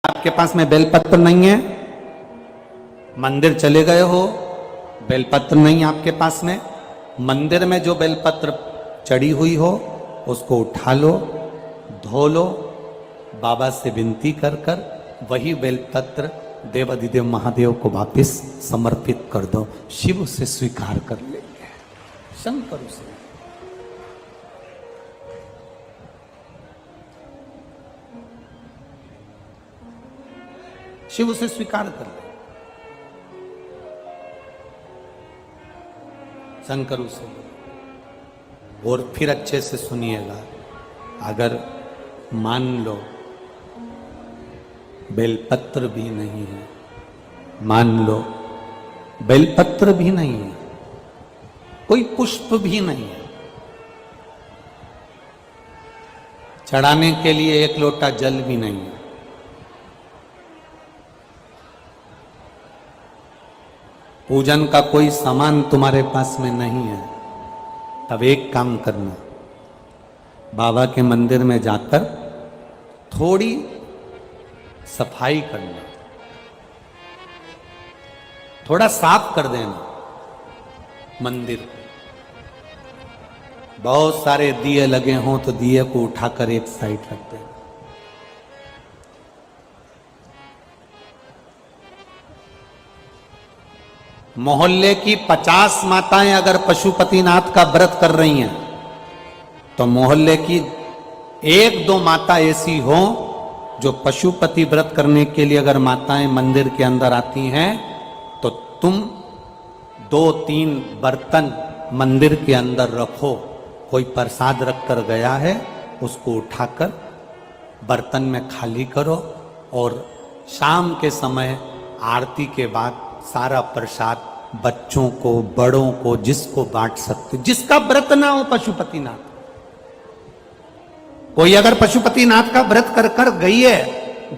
आपके पास में बेलपत्र नहीं है, मंदिर चले गए हो, बेलपत्र नहीं आपके पास में, मंदिर में जो बेलपत्र चढ़ी हुई हो उसको उठा लो, धो लो, बाबा से विनती कर कर वही बेलपत्र देवाधिदेव महादेव को वापस समर्पित कर दो। शिव उसे स्वीकार कर लेंगे, शंकर उसे। शिव उसे स्वीकार कर ले, शंकर उसे। और फिर अच्छे से सुनिएगा, अगर मान लो बेलपत्र भी नहीं है, मान लो बेलपत्र भी नहीं है, कोई पुष्प भी नहीं है, चढ़ाने के लिए एक लोटा जल भी नहीं है, पूजन का कोई सामान तुम्हारे पास में नहीं है, तब एक काम करना, बाबा के मंदिर में जाकर थोड़ी सफाई करना, थोड़ा साफ कर देना मंदिर। बहुत सारे दिए लगे हों तो दिए को उठाकर एक साइड रख देना। मोहल्ले की 50 माताएं अगर पशुपतिनाथ का व्रत कर रही हैं तो मोहल्ले की 1-2 माता ऐसी हो जो पशुपति व्रत करने के लिए अगर माताएं मंदिर के अंदर आती हैं तो तुम 2-3 बर्तन मंदिर के अंदर रखो। कोई प्रसाद रख कर गया है उसको उठाकर बर्तन में खाली करो और शाम के समय आरती के बाद सारा प्रसाद बच्चों को, बड़ों को, जिसको बांट सकते, जिसका व्रत ना हो पशुपतिनाथ। कोई अगर पशुपतिनाथ का व्रत कर कर गई है,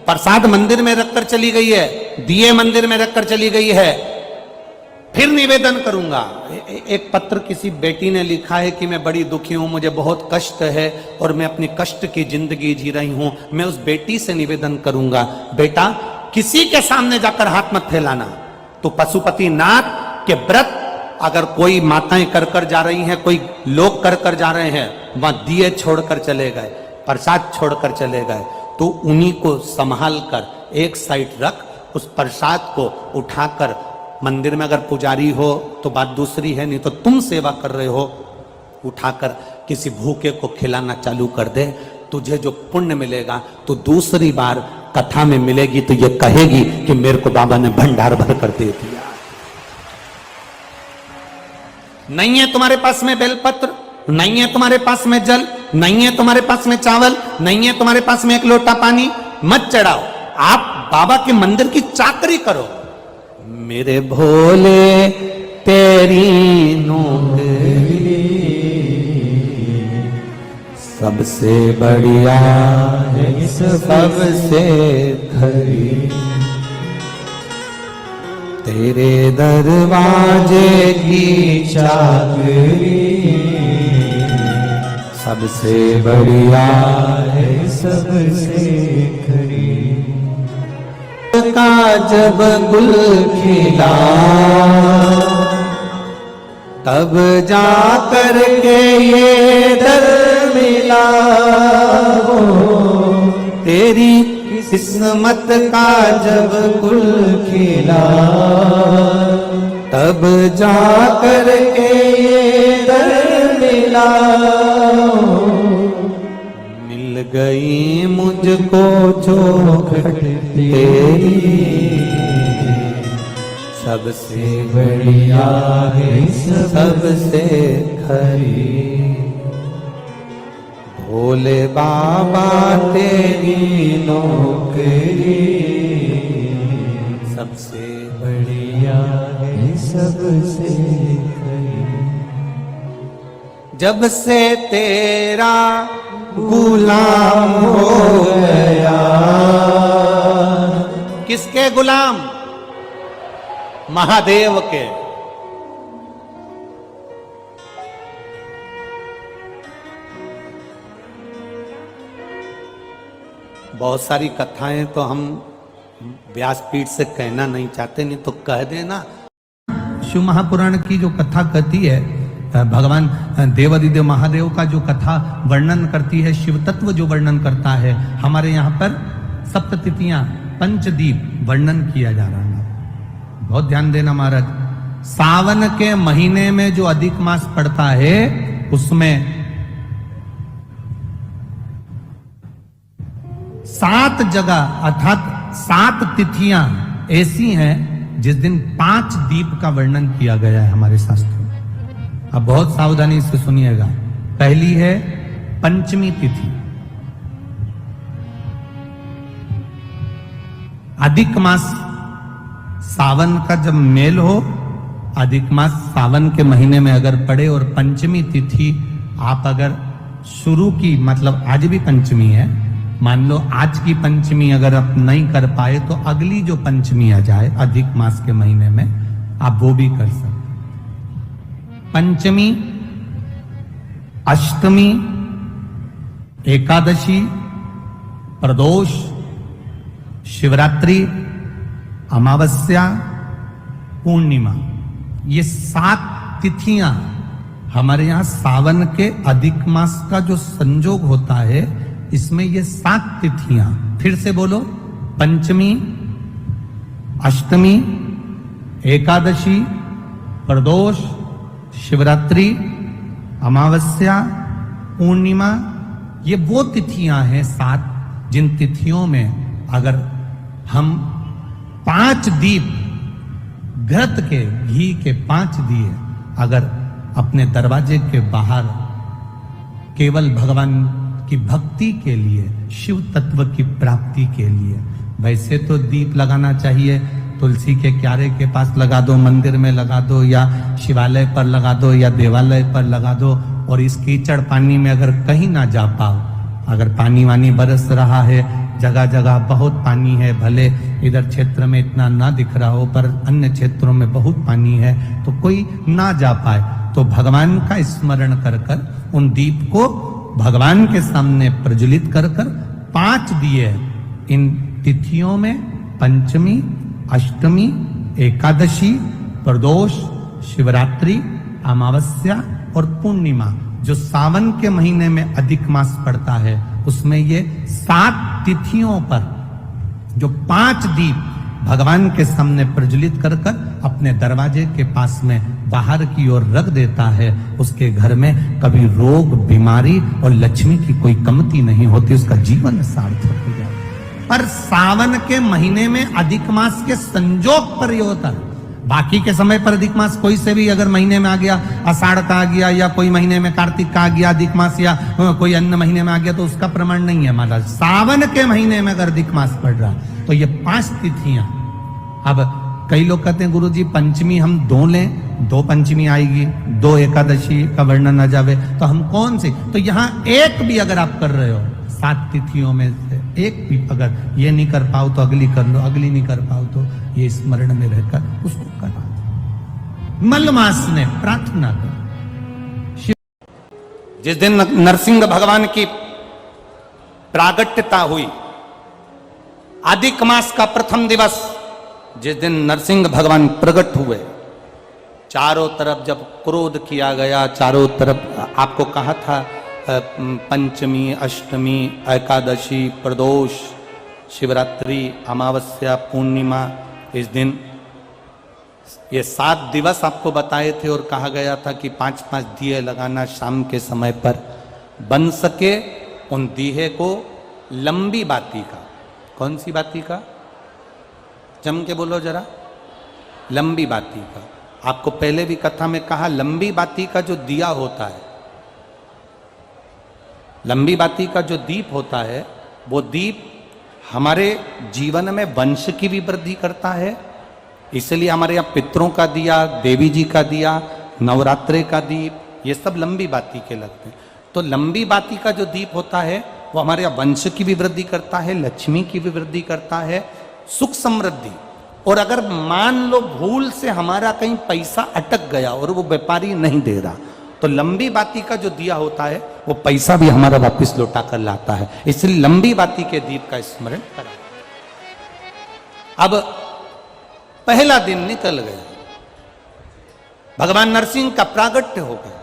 प्रसाद मंदिर में रखकर चली गई है, दिए मंदिर में रखकर चली गई है, फिर निवेदन करूंगा। एक पत्र किसी बेटी ने लिखा है कि मैं बड़ी दुखी हूं, मुझे बहुत कष्ट है और मैं अपनी कष्ट की जिंदगी जी रही हूं। मैं उस बेटी से निवेदन करूंगा, बेटा किसी के सामने जाकर हाथ मत फैलाना। तो पशुपतिनाथ के व्रत अगर कोई माताएं कर कर जा रही हैं, कोई लोग कर कर जा रहे हैं, वहां दिए छोड़कर चले गए, प्रसाद छोड़कर चले गए, तो उन्हीं को संभाल कर एक साइड रख, उस प्रसाद को उठाकर मंदिर में अगर पुजारी हो तो बात दूसरी है, नहीं तो तुम सेवा कर रहे हो, उठाकर किसी भूखे को खिलाना चालू कर दे। तुझे जो पुण्य मिलेगा तो दूसरी बार कथा में मिलेगी तो ये कहेगी कि मेरे को बाबा ने भंडार भर कर दे दिया। नहीं है तुम्हारे पास में बेलपत्र, नहीं है तुम्हारे पास में जल, नहीं है तुम्हारे पास में चावल, नहीं है तुम्हारे पास में एक लोटा पानी, मत चढ़ाओ। आप बाबा के मंदिर की चाकरी करो। मेरे भोले तेरी नौकरी सबसे बढ़िया है, सबसे खरी, तेरे दरवाजे की चाकरी सबसे बढ़िया है, सबसे खरी। का जब गुल खिला तब जा कर के ये दर मिला, तेरी किस्मत का जब गुल खिला तब जा कर के ये दर मिला। मिल गई मुझको चौखट तेरी सबसे बढ़िया है, सबसे खरी, भोले बाबा तेरी नौकरी सबसे बढ़िया है, सबसे खरी। जब से तेरा गुलाम हो गया, किसके गुलाम? महादेव के। बहुत सारी कथाएं तो हम व्यासपीठ से कहना नहीं चाहते, नहीं तो कह देना। शिव महापुराण की जो कथा कहती है, भगवान देवादिदेव महादेव का जो कथा वर्णन करती है, शिव तत्व जो वर्णन करता है, हमारे यहाँ पर सप्ततिथियां, पंचदीप वर्णन किया जा रहा है। बहुत ध्यान देना महाराज। सावन के महीने में जो अधिक मास पड़ता है उसमें 7 जगह अर्थात 7 तिथियां ऐसी हैं जिस दिन 5 दीप का वर्णन किया गया है हमारे शास्त्रों में। अब बहुत सावधानी से सुनिएगा। पहली है पंचमी तिथि। अधिक मास सावन का जब मेल हो, अधिक मास सावन के महीने में अगर पड़े और पंचमी तिथि आप अगर शुरू की, मतलब आज भी पंचमी है, मान लो आज की पंचमी अगर आप नहीं कर पाए तो अगली जो पंचमी आ जाए अधिक मास के महीने में, आप वो भी कर सकते। पंचमी, अष्टमी, एकादशी, प्रदोष, शिवरात्रि, अमावस्या, पूर्णिमा, ये 7 तिथियां हमारे यहां सावन के अधिक मास का जो संजोग होता है, इसमें ये 7 तिथियां, फिर से बोलो, पंचमी, अष्टमी, एकादशी, प्रदोष, शिवरात्रि, अमावस्या, पूर्णिमा, ये वो तिथियां हैं 7 जिन तिथियों में अगर हम 5 दीप घृत के, घी के 5 दिए अगर अपने दरवाजे के बाहर केवल भगवान की भक्ति के लिए, शिव तत्व की प्राप्ति के लिए, वैसे तो दीप लगाना चाहिए, तुलसी के क्यारे के पास लगा दो, मंदिर में लगा दो, या शिवालय पर लगा दो, या देवालय पर लगा दो। और इस कीचड़ पानी में अगर कहीं ना जा पाओ, अगर पानी वानी बरस रहा है, जगह जगह बहुत पानी है, भले इधर क्षेत्र में इतना ना दिख रहा हो पर अन्य क्षेत्रों में बहुत पानी है, तो कोई ना जा पाए तो भगवान का स्मरण कर कर उन दीप को भगवान के सामने प्रज्वलित कर कर 5 दिए इन तिथियों में, पंचमी, अष्टमी, एकादशी, प्रदोष, शिवरात्रि, अमावस्या और पूर्णिमा, जो सावन के महीने में अधिक मास पड़ता है, उसमें ये 7 तिथियों पर जो 5 दीप भगवान के सामने प्रज्वलित कर कर अपने दरवाजे के पास में बाहर की ओर रख देता है, उसके घर में कभी रोग, बीमारी और लक्ष्मी की कोई कमती नहीं होती, उसका जीवन सार्थक हो जाता है। पर सावन के महीने में अधिक मास के संजोग पर यह होता है। बाकी के समय पर अधिक मास कोई से भी अगर महीने में आ गया, आषाढ़ का आ गया, या कोई महीने में कार्तिक का आ गया अधिक मास, या कोई अन्य महीने में आ गया, तो उसका प्रमाण नहीं है महाराज। सावन के महीने में अगर अधिक मास पड़ रहा तो ये 5 तिथियां। अब कई लोग कहते हैं गुरुजी पंचमी हम 2 लें, 2 पंचमी आएगी, 2 एकादशी का वर्णन आ जावे, तो हम कौन सी? तो यहाँ एक भी अगर आप कर रहे हो 7 तिथियों में से एक भी अगर ये नहीं कर पाओ तो अगली कर लो, अगली नहीं कर पाओ तो ये स्मरण में रहकर उसको करना। मलमास ने प्रार्थना कर, जिस दिन नरसिंह भगवान की प्रागट्यता हुई, अधिक मास का प्रथम दिवस, जिस दिन नरसिंह भगवान प्रकट हुए, चारों तरफ जब क्रोध किया गया, चारों तरफ आपको कहा था पंचमी, अष्टमी, एकादशी, प्रदोष, शिवरात्रि, अमावस्या, पूर्णिमा, इस दिन ये 7 दिवस आपको बताए थे और कहा गया था कि 5-5 दिए लगाना शाम के समय पर, बन सके उन दिए को लंबी बाती का। कौन सी बाती का? जम के बोलो जरा। लंबी बाती का। आपको पहले भी कथा में कहा, लंबी बाती का जो दिया होता है, लंबी बाती का जो दीप होता है, वो दीप हमारे जीवन में वंश की भी वृद्धि करता है। इसलिए हमारे यहाँ पितरों का दिया, देवी जी का दिया, नवरात्रे का दीप, ये सब लंबी बाती के लगते हैं। तो लंबी बाती का जो दीप होता है वो हमारे यहाँ वंश की भी वृद्धि करता है, लक्ष्मी की भी वृद्धि करता है, सुख समृद्धि। और अगर मान लो भूल से हमारा कहीं पैसा अटक गया और वो व्यापारी नहीं दे रहा, तो लंबी बाती का जो दिया होता है वो पैसा भी हमारा वापस लौटा कर लाता है। इसलिए लंबी बाती के दीप का स्मरण करा। अब पहला दिन निकल गया, भगवान नरसिंह का प्रागट्य हो गया।